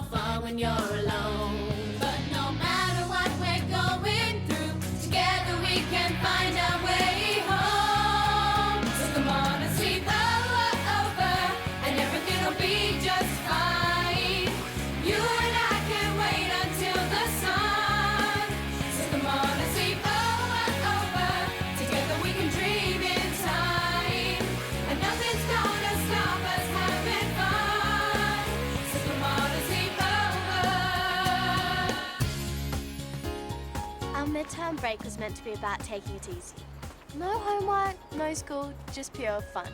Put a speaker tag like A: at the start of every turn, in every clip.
A: no fun when you're alone. But no matter what we're going through, together we can find our way home. So come on and sleep over, and everything will be just fine. You and I can wait until the sun. So come on and sleep over, together we can dream in time. And nothing's gonna stop us having fun. So come on and sleep over.
B: Our midterm break was meant to be about taking it easy. No homework, no school, just pure fun.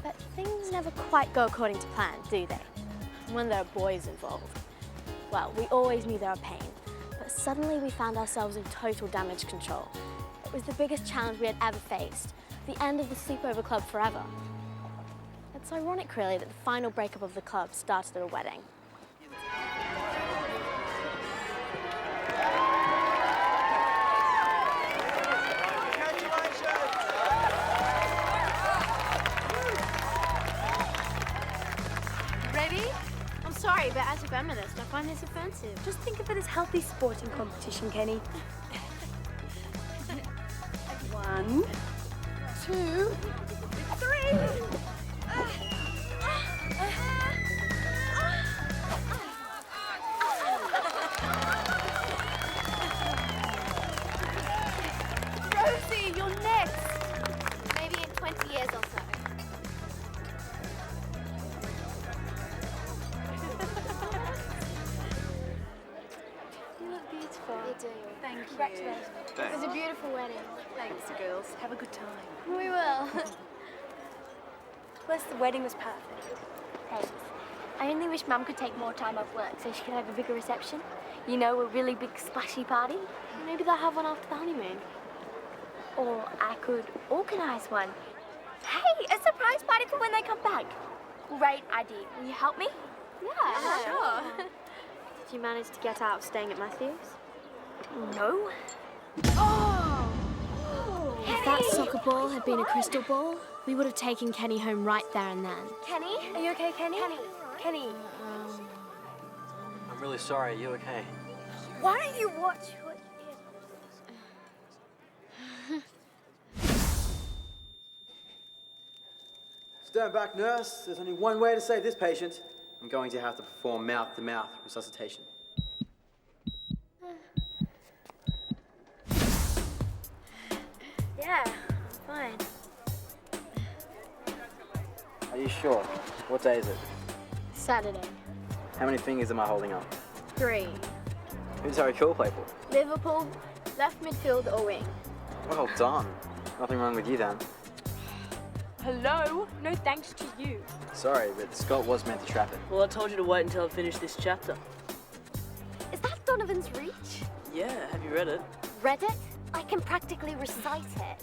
B: But things never quite go according to plan, do they? When there are boys involved. Well, we always knew they were a pain, but suddenly we found ourselves in total damage control. It was the biggest challenge we had ever faced, the end of the Sleepover Club forever. It's ironic, really, that the final breakup of the club started at a wedding.
C: Ready? I'm sorry, but as a feminist, I find this offensive.
B: Just think of it as healthy sporting competition, Kenny.
C: 1, 2, 3.
B: Rosie, you're next! Maybe in 20 years or so.
C: You look beautiful.
B: You do.
C: Thank you.
B: Congratulations. It was a beautiful wedding.
C: Thanks, girls. Have a good time.
B: We will. Plus, the wedding was perfect.
D: Thanks. I only wish Mum could take more time off work so she could have a bigger reception. You know, a really big splashy party.
B: Maybe they'll have one after the honeymoon.
D: Or I could organise one. Hey, a surprise party for when they come back. Great idea. Will you help me?
B: Yeah, sure. Did you manage to get out of staying at Matthew's?
D: No.
B: Oh! If that soccer ball had been a crystal ball, we would have taken Kenny home right there and then.
D: Kenny?
B: Are you okay, Kenny? Kenny.
E: I'm really sorry. Are you okay?
D: Why don't you watch what you
E: Stand back, nurse. There's only one way to save this patient. I'm going to have to perform mouth-to-mouth resuscitation.
B: Yeah, fine.
E: Are you sure? What day is it?
B: Saturday.
E: How many fingers am I holding up?
B: 3.
E: Who's Harry Cool play for?
B: Liverpool, left midfield or wing.
E: Well done. Nothing wrong with you then.
C: Hello? No thanks to you.
E: Sorry, but Scott was meant to trap it.
F: Well, I told you to wait until I finish this chapter.
D: Is that Donovan's Reach?
F: Yeah, have you read it?
D: Read it? I can practically recite it.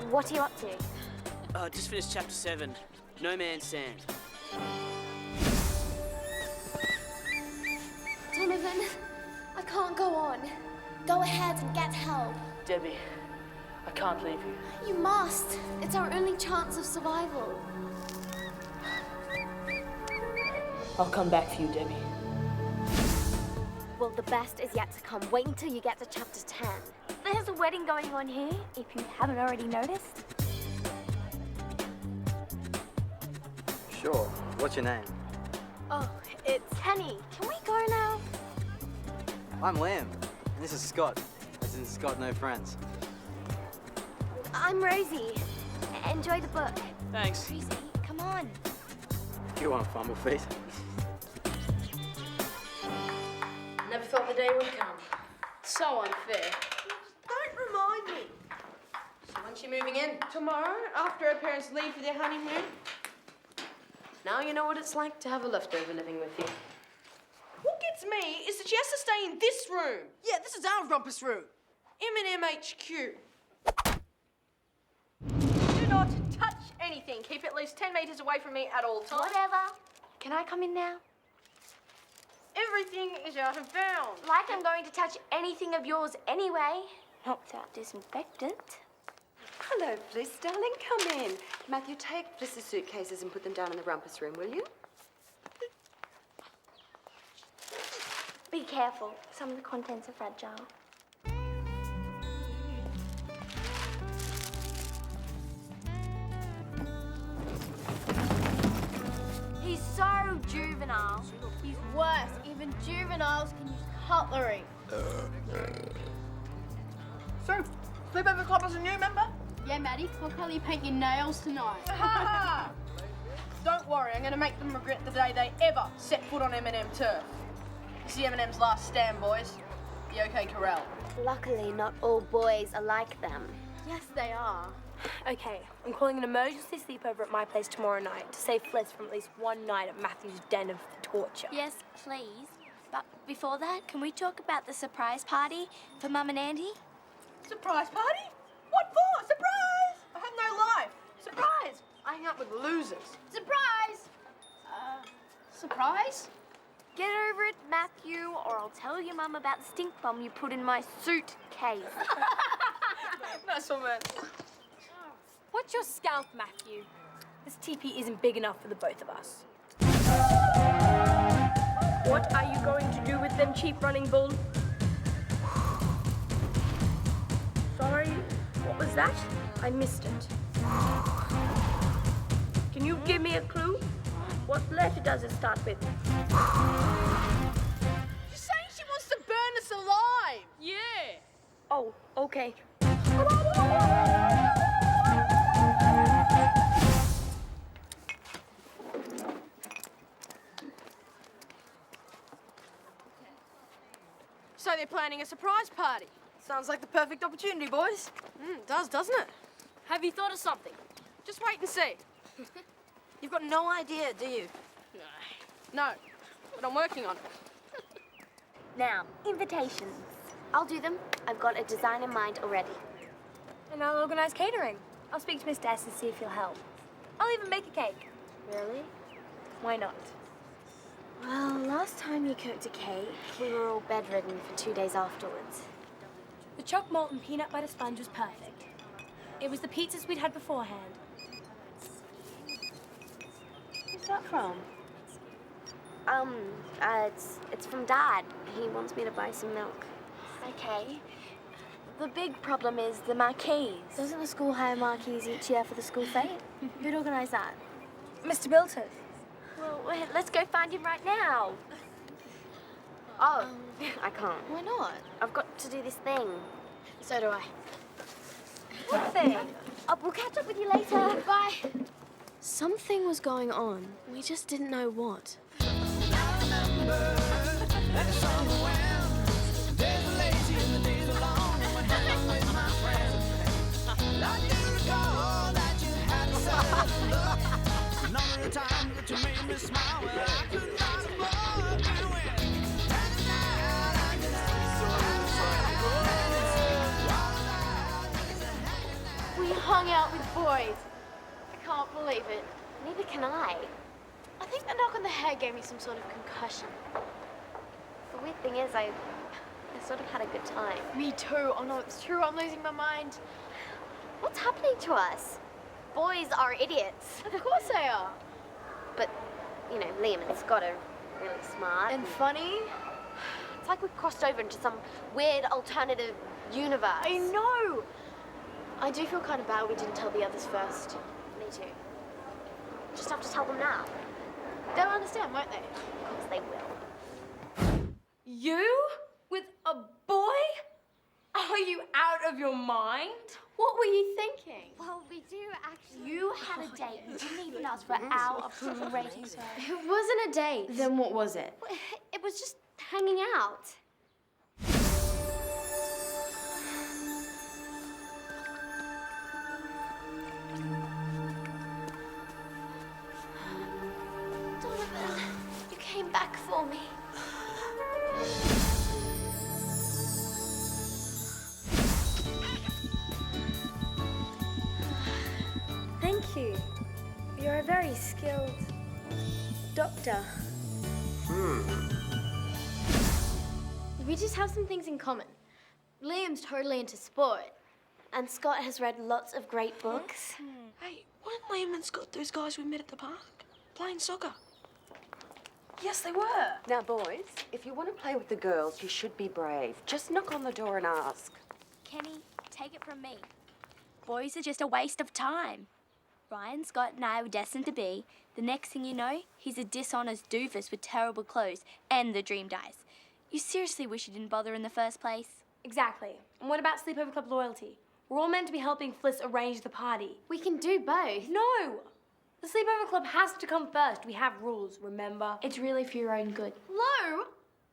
D: What are you up to?
F: Just finished chapter 7. No Man's Sand.
B: Donovan, I can't go on. Go ahead and get help.
F: Debbie, I can't leave you.
B: You must. It's our only chance of survival.
F: I'll come back for you, Debbie.
D: Well, the best is yet to come. Wait until you get to chapter 10. There's a wedding going on here, if you haven't already noticed.
E: Sure. What's your name?
B: Oh, it's
D: Kenny, can we go now?
E: I'm Lamb. And this is Scott. As in Scott No Friends.
D: I'm Rosie. Enjoy the book.
F: Thanks.
D: Rosie, come on.
E: You want fumble feet?
F: Never thought the day would come. So unfair.
G: Don't remind me. So when's she moving in? Tomorrow, after her parents leave for their honeymoon. Now you know what it's like to have a leftover living with you. What gets me is that she has to stay in this room. Yeah, this is our rumpus room. M&M HQ. Do not touch anything. Keep at least 10 metres away from me at all times.
D: Whatever. Can I come in now?
G: Everything is out of bounds.
D: Like I'm going to touch anything of yours anyway. Not without disinfectant.
H: Hello, Fliss, darling. Come in. Matthew, take Fliss's suitcases and put them down in the rumpus room, will you?
D: Be careful. Some of the contents are fragile. He's so juvenile.
B: He's worse. Even juveniles can use cutlery.
G: So, Sleepover Club is a new member?
F: Yeah, Maddie, what colour you paint your nails tonight?
G: Don't worry, I'm going to make them regret the day they ever set foot on M&M turf. This is M&M's last stand, boys. The OK Corral.
D: Luckily, not all boys are like them.
B: Yes, they are.
I: Okay, I'm calling an emergency sleepover at my place tomorrow night to save Fliss from at least one night at Matthew's den of torture.
D: Yes, please. But before that, can we talk about the surprise party for Mum and Andy?
G: Surprise party? What for? Surprise! I have no life. Surprise! I hang out with losers.
F: Surprise! Surprise?
D: Get over it, Matthew, or I'll tell your Mum about the stink bomb you put in my suitcase.
G: Nice one, man.
I: What's your scalp, Matthew? This teepee isn't big enough for the both of us. What are you going to do with them, cheap running bull? Sorry, what was that? I missed it. Can you give me a clue? What letter does it start with?
F: She's saying she wants to burn us alive. Yeah.
I: Oh, okay.
G: So they're planning a surprise party. Sounds like the perfect opportunity, boys. It does, doesn't it?
F: Have you thought of something?
G: Just wait and see. You've got no idea, do you? No, but I'm working on it.
D: Now, invitations. I'll do them. I've got a design in mind already.
I: And I'll organise catering. I'll speak to Miss Tess and see if he'll help. I'll even bake a cake.
D: Really?
I: Why not?
D: Well, last time you cooked a cake, we were all bedridden for 2 days afterwards.
I: The choc malt and peanut butter sponge was perfect. It was the pizzas we'd had beforehand.
D: Where's that from? It's from Dad. He wants me to buy some milk. Okay. The big problem is the marquees. Doesn't the school hire marquees each year for the school fete? Who'd organise that?
I: Mr. Bilton.
D: Well, wait, let's go find him right now. Oh, I can't.
B: Why not?
D: I've got to do this thing.
B: So do I.
D: What thing? We'll catch up with you later. Bye.
B: Something was going on. We just didn't know what. We hung out with boys. I can't believe it.
D: Neither can I.
B: I think the knock on the head gave me some sort of concussion.
D: The weird thing is, I sort of had a good time.
B: Me too. Oh no, it's true. I'm losing my mind.
D: What's happening to us? Boys are idiots.
B: Of course they are.
D: But, you know, Liam and Scott are really smart.
B: And funny.
D: It's like we've crossed over into some weird alternative universe.
B: I know. I do feel kind of bad we didn't tell the others first.
D: Me too. Just have to tell them now.
B: They'll understand, won't they?
D: Of course they will.
I: You? With a boy? Are you out of your mind?
B: What were you thinking?
D: Well, we do actually. You had a date. You didn't even ask for our approval rating.
B: It wasn't a date.
F: Then what was it?
D: It was just hanging out. Donovan, you came back for me.
I: Thank you. You're a very skilled doctor.
B: We just have some things in common. Liam's totally into sport.
D: And Scott has read lots of great books.
G: Hey, weren't Liam and Scott those guys we met at the park? Playing soccer.
I: Yes, they were.
H: Now, boys, if you want to play with the girls, you should be brave. Just knock on the door and ask.
D: Kenny, take it from me. Boys are just a waste of time. Ryan, Scott and I were destined to be. The next thing you know, he's a dishonest doofus with terrible clothes and the dream dies. You seriously wish you didn't bother in the first place?
I: Exactly. And what about Sleepover Club loyalty? We're all meant to be helping Fliss arrange the party.
D: We can do both.
I: No! The Sleepover Club has to come first. We have rules, remember?
B: It's really for your own good.
D: Lo,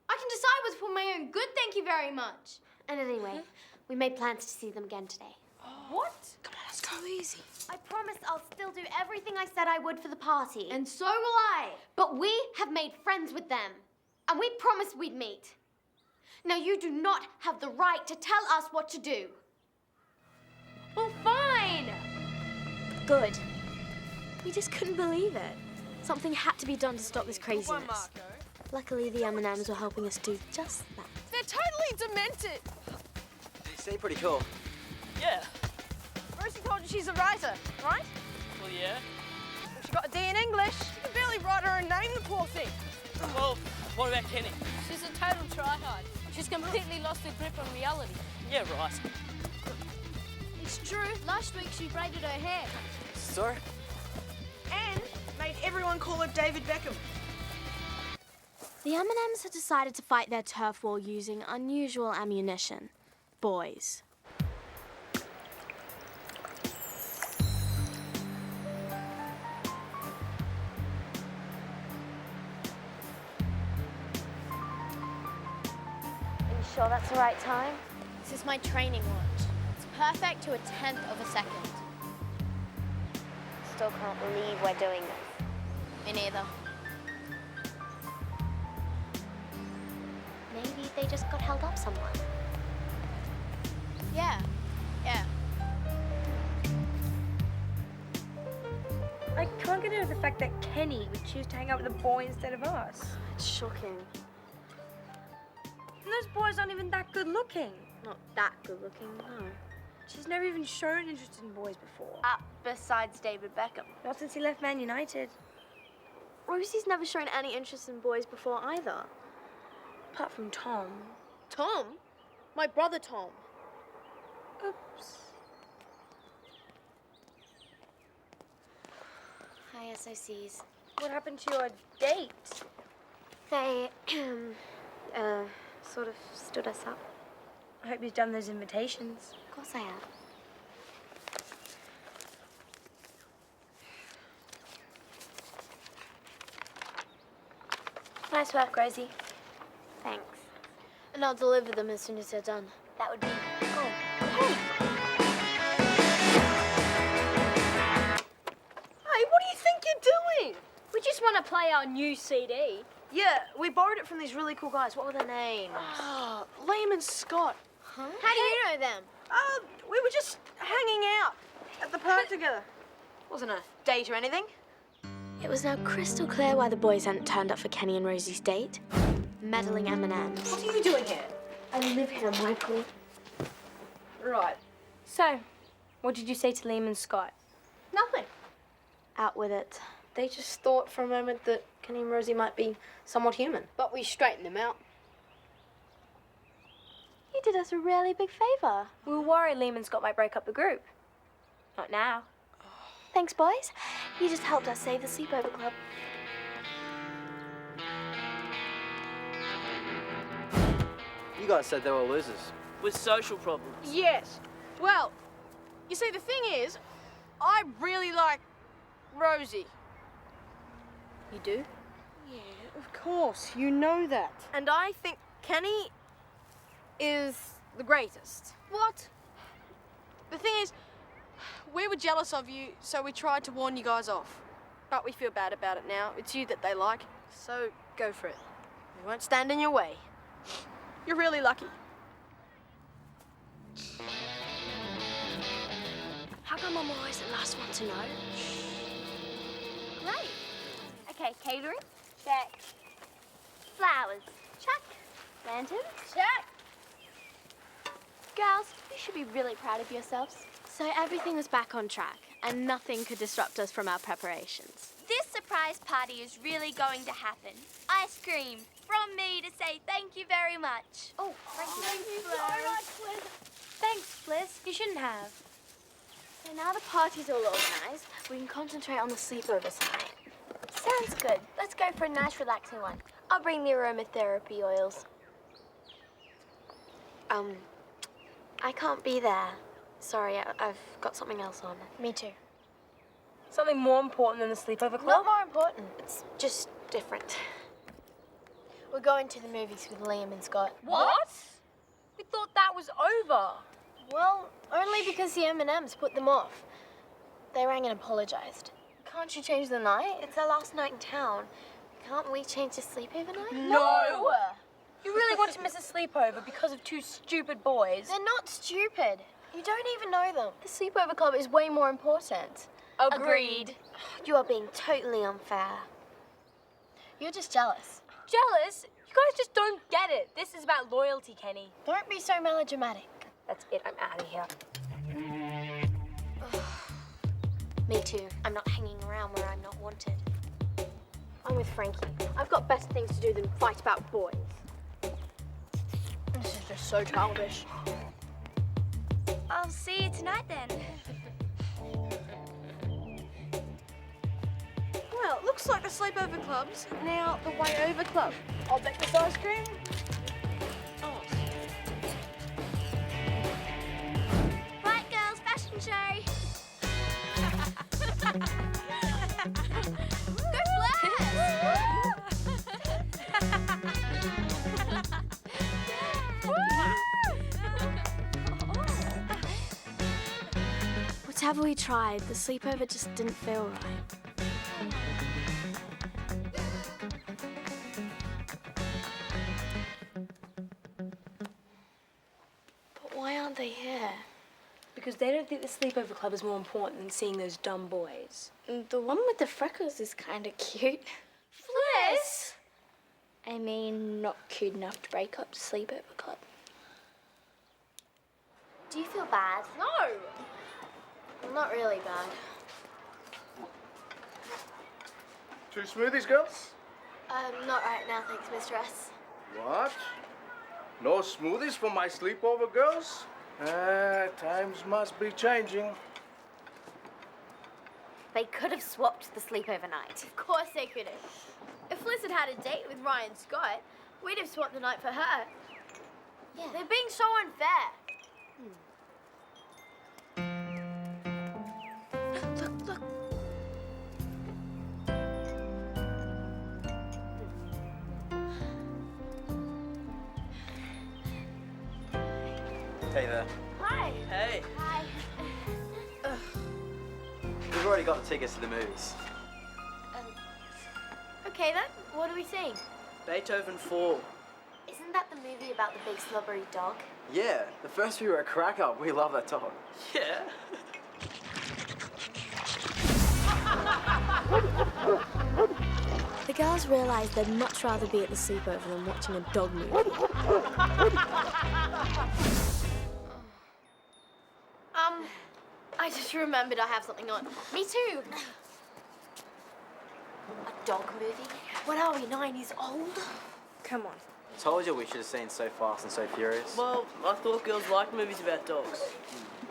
D: I can decide what's for my own good, thank you very much. And anyway, we made plans to see them again today.
I: What?
B: Come on, let's go easy.
D: I promised I'll still do everything I said I would for the party.
B: And so will I.
D: But we have made friends with them. And we promised we'd meet. Now you do not have the right to tell us what to do.
I: Well, fine!
D: Good. We just couldn't believe it. Something had to be done to stop this craziness. Luckily, the M&Ms were helping us do just that.
F: They're totally demented.
E: They seem pretty cool.
F: Yeah. Rosie told you she's a writer, right?
J: Well, yeah.
F: Well, she got a D in English. She can barely write her own name, the poor thing.
J: Well, what about Kenny?
F: She's a total tryhard. She's completely lost her grip on reality.
J: Yeah, right.
D: It's true. Last week, she braided her hair.
E: So?
F: And made everyone call her David Beckham.
B: The M&Ms had decided to fight their turf war using unusual ammunition. Boys.
D: Are you sure that's the right time?
B: This is my training watch. It's perfect to a 10th of a second.
D: Still can't believe we're doing this.
B: Me neither.
D: Maybe they just got held up somewhere.
B: Yeah.
I: I can't get over the fact that Kenny would choose to hang out with a boy instead of us.
B: It's shocking.
I: And those boys aren't even that good looking.
B: Not that good looking, no.
I: She's never even shown interest in boys before.
B: Besides David Beckham.
I: Not since he left Man United.
B: Rosie's never shown any interest in boys before either.
I: Apart from Tom.
B: Tom? My brother Tom.
I: Oops.
D: Hi, SOCs.
I: What happened to your date?
D: They, sort of stood us up.
I: I hope you've done those invitations.
D: Of course I have.
I: Nice work, Rosie.
D: Thanks.
B: And I'll deliver them as soon as they're done.
D: That would be...
B: Oh,
F: Hey, what do you think you're doing?
B: we just want to play our new CD.
F: Yeah, we borrowed it from these really cool guys. What were their names? Liam and Scott.
B: Huh? How do you know them?
F: We were just hanging out at the park together. Wasn't a date or anything.
B: It was now crystal clear why the boys hadn't turned up for Kenny and Rosie's date. Meddling M&Ms.
F: What are you doing here?
B: I live here, Michael.
F: Right.
I: So, what did you say to Liam and Scott?
F: Nothing.
B: Out with it.
F: They just thought for a moment that Kenny and Rosie might be somewhat human. But we straightened them out.
B: You did us a really big favour.
I: We were worried Liam and Scott might break up the group. Not now.
B: Thanks, boys. You just helped us save the Sleepover Club.
E: You guys said they were losers.
J: With social problems.
F: Yes. Well, you see, the thing is, I really like Rosie.
B: You do?
F: Yeah, of course. You know that. And I think Kenny is the greatest. What? The thing is, we were jealous of you, so we tried to warn you guys off. But we feel bad about it now. It's you that they like, so go for it. We won't stand in your way. You're really lucky.
B: How come I'm always the last one to know?
D: Great. Okay, catering? Check. Flowers? Check. Lanterns? Check.
B: Girls, you should be really proud of yourselves. So everything was back on track, and nothing could disrupt us from our preparations.
D: This surprise party is really going to happen. Ice cream from me to say thank you very much.
I: Oh, thank you so much, Fliss. Thanks, Fliss. You shouldn't have.
B: So now the party's all organised, we can concentrate on the sleepover tonight.
I: Sounds good. Let's go for a nice, relaxing one. I'll bring the aromatherapy oils.
D: I can't be there. Sorry, I've got something else on.
I: Me too.
F: Something more important than the sleepover club?
I: Not more important.
D: It's just different.
I: We're going to the movies with Liam and Scott.
F: What? We thought that was over.
I: Well, only because the M&Ms put them off. They rang and apologized. Can't you change the night?
D: It's our last night in town. Can't we change the sleepover night?
F: No! You really want to miss a sleepover because of two stupid boys?
I: They're not stupid. You don't even know them. The sleepover club is way more important.
F: Agreed.
D: You are being totally unfair.
I: You're just jealous.
F: Jealous? You guys just don't get it. This is about loyalty, Kenny.
I: Don't be so melodramatic.
F: That's it. I'm out of here.
D: Me too. I'm not hanging around where I'm not wanted.
I: I'm with Frankie. I've got better things to do than fight about boys. This is just so childish.
D: I'll see you tonight then.
F: Well, it looks like the sleepover club's now the way over club. I'll take this ice cream.
D: Right, girls, fashion show. Go
B: Whatever we tried, the sleepover just didn't feel right.
D: But why aren't they here?
F: Because they don't think the sleepover club is more important than seeing those dumb boys.
D: The one with the freckles is kind of cute.
I: Fliss! I mean, not cute enough to break up the sleepover club.
D: Do you feel bad?
I: No! Not really bad.
K: 2 smoothies, girls?
I: Not right now, thanks, mistress.
K: What? No smoothies for my sleepover, girls? Times must be changing.
D: They could have swapped the sleepover night.
I: Of course they could have. If Fliss had had a date with Ryan Scott, we'd have swapped the night for her.
D: Yeah.
I: They're being so unfair.
D: Look.
E: Hey there.
I: Hi.
J: Hey.
I: Hi.
E: We've already got the tickets to the movies.
I: Okay then, what are we seeing?
J: Beethoven 4.
D: Isn't that the movie about the big slobbery dog?
E: Yeah, the first few were a crack up. We love that dog.
J: Yeah.
B: The girls realised they'd much rather be at the sleepover than watching a dog movie.
I: I just remembered I have something on. Me too.
D: A dog movie?
I: What are we, 9 years old?
F: Come on.
E: Told you we should have seen So Fast and So Furious.
J: Well, I thought girls liked movies about dogs.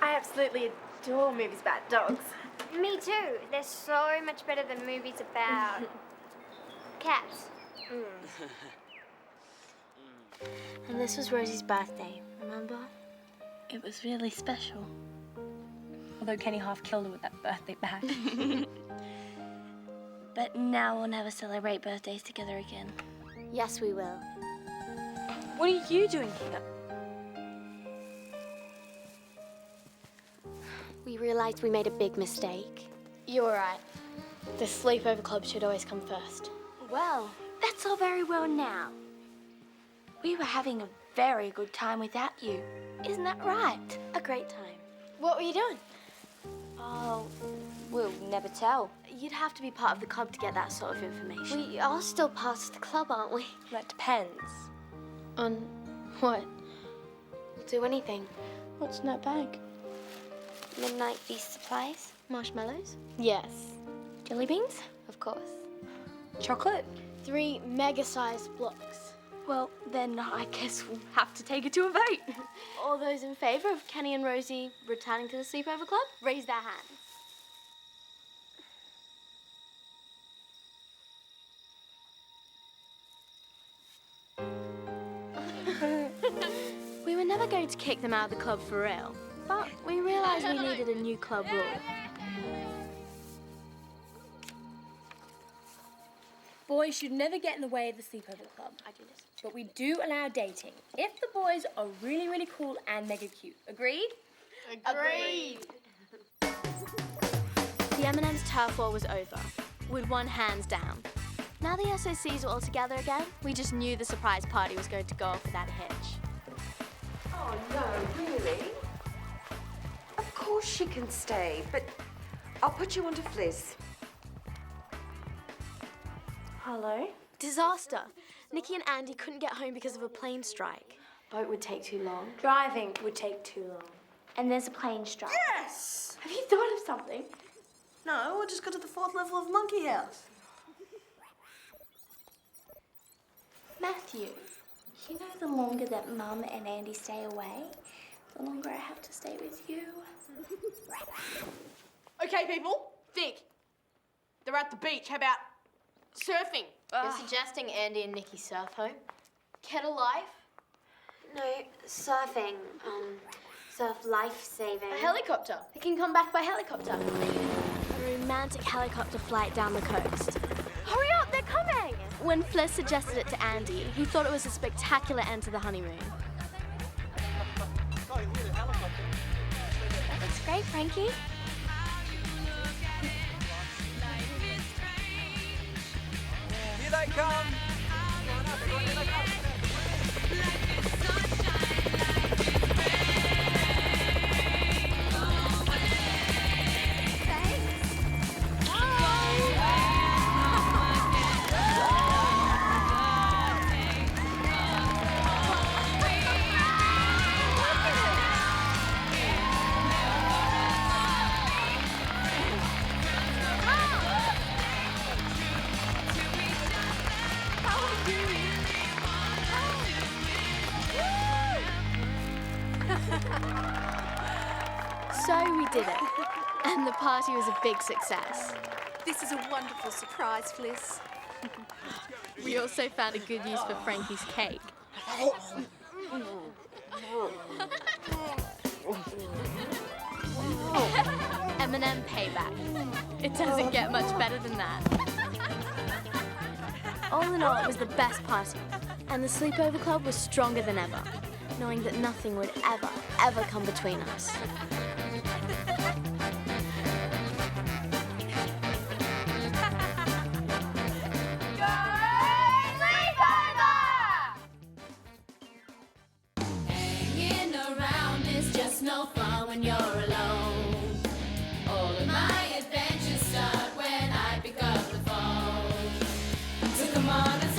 I: I absolutely adore movies about dogs.
C: Me too. They're so much better than movies about cats.
B: And this was Rosie's birthday, remember? It was really special.
L: Although Kenny half killed her with that birthday bash. But now we'll never celebrate birthdays together again.
B: Yes, we will.
F: What are you doing here?
B: We realised we made a big mistake.
I: You're right. The sleepover club should always come first.
L: Well, that's all very well now. We were having a very good time without you. Isn't that right?
B: A great time.
I: What were you doing?
L: Oh, we'll never tell.
B: You'd have to be part of the club to get that sort of information.
D: We are still part of the club, aren't we?
F: That depends.
I: On what?
D: We'll do anything.
L: What's in that bag?
D: Midnight feast supplies?
B: Marshmallows?
I: Yes.
B: Jelly beans? Of course.
I: Chocolate?
B: 3 mega-sized blocks.
D: Well, then I guess we'll have to take it to a vote.
B: All those in favour of Kenny and Rosie returning to the Sleepover Club, raise their hands. We were never going to kick them out of the club for real, but we realised we needed a new club rule.
I: Boys should never get in the way of the Sleepover Club. I do this. But we do allow dating if the boys are really, really cool and mega cute. Agreed?
B: Agreed. The M&M's turf war was over. We'd won hands down. Now the SOCs were all together again, we just knew the surprise party was going to go off without a hitch.
H: Oh, no, really? Of course she can stay, but I'll put you on to Fliss.
B: Hello? Disaster. Nikki and Andy couldn't get home because of a plane strike.
I: Boat would take too long. Driving would take too long.
D: And there's a plane strike.
J: Yes!
I: Have you thought of something?
J: No, I just got to the 4th level of Monkey House.
D: Matthew, you know the longer that Mum and Andy stay away, the longer I have to stay with you.
F: Okay, people, think. They're at the beach. How about surfing?
B: You're suggesting Andy and Nikki surf home? Kettle life?
D: No, surfing. Surf life-saving.
B: A helicopter. It can come back by helicopter. A romantic helicopter flight down the coast. Hurry up, they're coming! When Fliss suggested it to Andy, he thought it was a spectacular end to the honeymoon.
D: That looks great, Frankie.
E: Here they come!
B: So we did it, and the party was a big success.
M: This is a wonderful surprise, Fliss.
B: We also found a good use for Frankie's cake. M&M payback. It doesn't get much better than that. All in all, it was the best party, and the Sleepover Club was stronger than ever, knowing that nothing would ever come between us.
A: Hanging around is just no fun when you're alone. All of my adventures start when I pick up the phone. So come on and